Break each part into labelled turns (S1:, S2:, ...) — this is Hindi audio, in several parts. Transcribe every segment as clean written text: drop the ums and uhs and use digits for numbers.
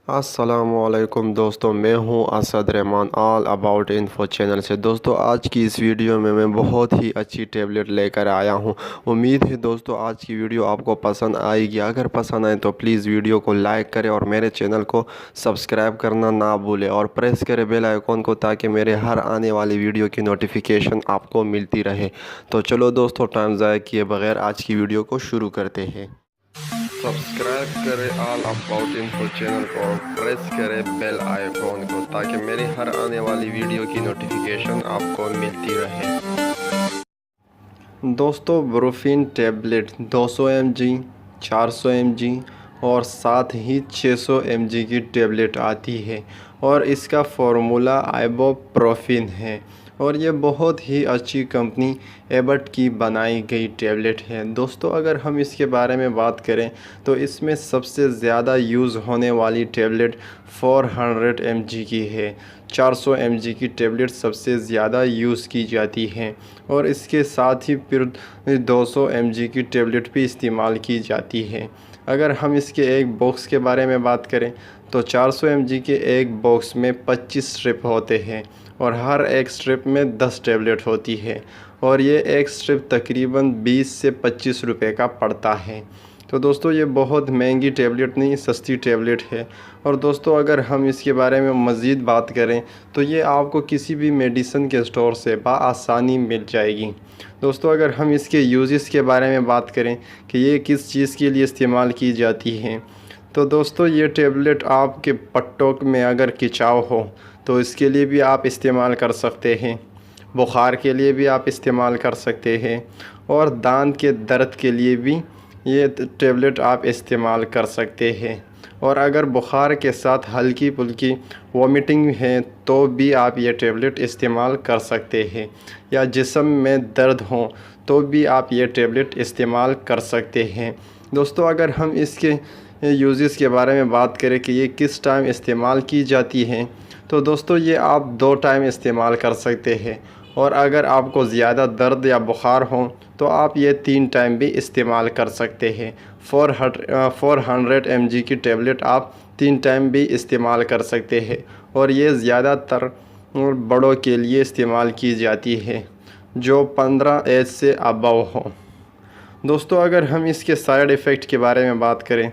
S1: अस्सलामुअलैकुम दोस्तों, मैं हूं Asad Rahman all about info channel से। दोस्तों, आज की इस वीडियो में मैं बहुत ही अच्छी टैबलेट लेकर आया हूं। उम्मीद है दोस्तों आज की वीडियो आपको पसंद आएगी। अगर पसंद आए तो प्लीज़ वीडियो को लाइक करें और मेरे चैनल को सब्सक्राइब करना ना भूलें और प्रेस करें बेल आइकॉन को, ताकि मेरे हर आने वाली वीडियो की नोटिफिकेशन आपको मिलती रहे। तो चलो दोस्तों, टाइम ज़ाया किए बगैर आज की वीडियो को शुरू करते हैं। सब्सक्राइब करें ऑल अबाउट इन्फो चैनल को और प्रेस करें बेल आइकॉन को, ताकि मेरी हर आने वाली वीडियो की नोटिफिकेशन आपको मिलती रहे। दोस्तों, ब्रूफिन टैबलेट 200 mg, 400 mg और साथ ही 600 mg की टैबलेट आती है और इसका फार्मूला आइबुप्रोफेन है और ये बहुत ही अच्छी कंपनी एबट की बनाई गई टैबलेट है। दोस्तों, अगर हम इसके बारे में बात करें तो इसमें सबसे ज़्यादा यूज़ होने वाली टैबलेट 400 mg की है। 400 mg की टैबलेट सबसे ज़्यादा यूज़ की जाती है और इसके साथ ही फिर 200 mg की टैबलेट भी इस्तेमाल की जाती है। अगर हम इसके एक बॉक्स के बारे में बात करें तो 400 mg के एक बॉक्स में 25 स्ट्रिप होते हैं और हर एक स्ट्रिप में 10 टैबलेट होती है और ये एक स्ट्रिप तकरीबन 20 से 25 रुपए का पड़ता है। तो दोस्तों, ये बहुत महंगी टैबलेट नहीं, सस्ती टैबलेट है। और दोस्तों, अगर हम इसके बारे में मज़ीद बात करें तो ये आपको किसी भी मेडिसिन के स्टोर से बआसानी मिल जाएगी। दोस्तों, अगर हम इसके यूज़ेस के बारे में बात करें कि ये किस चीज़ के लिए इस्तेमाल की जाती है, तो दोस्तों ये टैबलेट आपके पट्टों में अगर खिंचाव हो तो इसके लिए भी आप इस्तेमाल कर सकते हैं। बुखार के लिए भी आप इस्तेमाल कर सकते हैं और दांत के दर्द के लिए भी ये टैबलेट आप इस्तेमाल कर सकते हैं। और अगर बुखार के साथ हल्की फुल्की वॉमिटिंग है तो भी आप ये टैबलेट इस्तेमाल कर सकते हैं, या जिस्म में दर्द हो तो भी आप ये टैबलेट इस्तेमाल कर सकते हैं। दोस्तों, अगर हम इसके यूज़ेस के बारे में बात करें कि ये किस टाइम इस्तेमाल की जाती है, तो दोस्तों ये आप 2 टाइम इस्तेमाल कर सकते हैं और अगर आपको ज़्यादा दर्द या बुखार हो तो आप ये 3 टाइम भी इस्तेमाल कर सकते हैं। 400 mg की टैबलेट आप 3 टाइम भी इस्तेमाल कर सकते हैं और ये ज़्यादातर बड़ों के लिए इस्तेमाल की जाती है जो 15 एज से अबव हो। दोस्तों, अगर हम इसके साइड इफ़ेक्ट के बारे में बात करें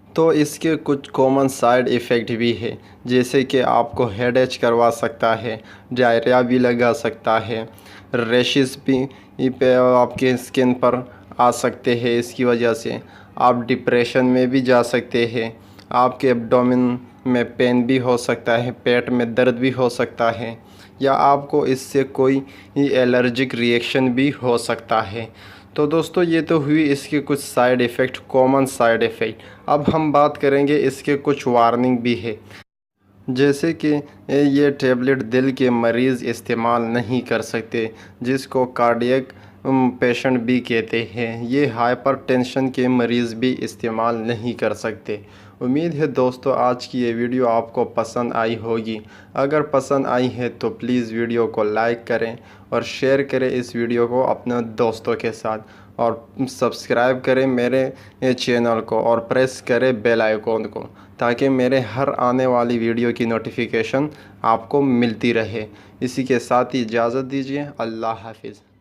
S1: तो इसके कुछ कॉमन साइड इफ़ेक्ट भी है, जैसे कि आपको हेडेक करवा सकता है, डायरिया भी लगा सकता है, रैशेस भी पे आपके स्किन पर आ सकते हैं। इसकी वजह से आप डिप्रेशन में भी जा सकते हैं, आपके एब्डोमेन में पेन भी हो सकता है, पेट में दर्द भी हो सकता है, या आपको इससे कोई एलर्जिक रिएक्शन भी हो सकता है। तो दोस्तों, ये तो हुई इसके कुछ side effect, common side effect. अब हम बात करेंगे इसके कुछ वार्निंग भी है, जैसे कि ये टैबलेट दिल के मरीज़ इस्तेमाल नहीं कर सकते, जिसको कार्डियक पेशेंट भी कहते हैं। ये हाइपरटेंशन के मरीज़ भी इस्तेमाल नहीं कर सकते। उम्मीद है दोस्तों आज की ये वीडियो आपको पसंद आई होगी। अगर पसंद आई है तो प्लीज़ वीडियो को लाइक करें और शेयर करें इस वीडियो को अपने दोस्तों के साथ, और सब्सक्राइब करें मेरे चैनल को और प्रेस करें बेल आइकॉन को, ताकि मेरे हर आने वाली वीडियो की नोटिफिकेशन आपको मिलती रहे। इसी के साथ ही इजाज़त दीजिए। अल्लाह हाफिज़।